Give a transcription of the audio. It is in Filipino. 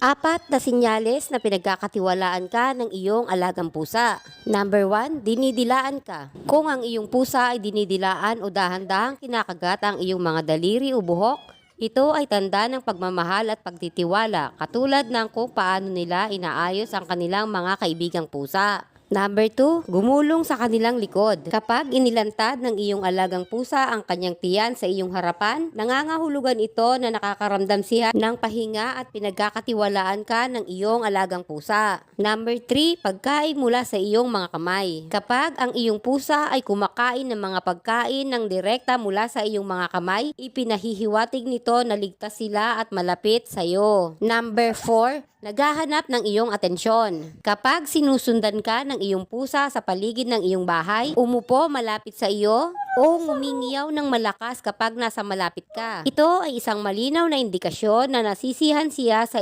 Apat na sinyales na pinagkakatiwalaan ka ng iyong alagang pusa. Number 1, dinidilaan ka. Kung ang iyong pusa ay dinidilaan o dahan-dahang kinakagat ang iyong mga daliri o buhok, ito ay tanda ng pagmamahal at pagtitiwala, katulad ng kung paano nila inaayos ang kanilang mga kaibigang pusa. Number 2, gumulong sa kanilang likod. Kapag inilantad ng iyong alagang pusa ang kanyang tiyan sa iyong harapan, nangangahulugan ito na nakakaramdam siya ng pahinga at pinagkakatiwalaan ka ng iyong alagang pusa. Number 3, pagkain mula sa iyong mga kamay. Kapag ang iyong pusa ay kumakain ng mga pagkain ng direkta mula sa iyong mga kamay, ipinahihiwatig nito na ligtas sila at malapit sa iyo. Number 4, naghahanap ng iyong atensyon. Kapag sinusundan ka ng iyong pusa sa paligid ng iyong bahay, umupo malapit sa iyo, o ngumingiyaw ng malakas kapag nasa malapit ka, ito ay isang malinaw na indikasyon na nasisihan siya sa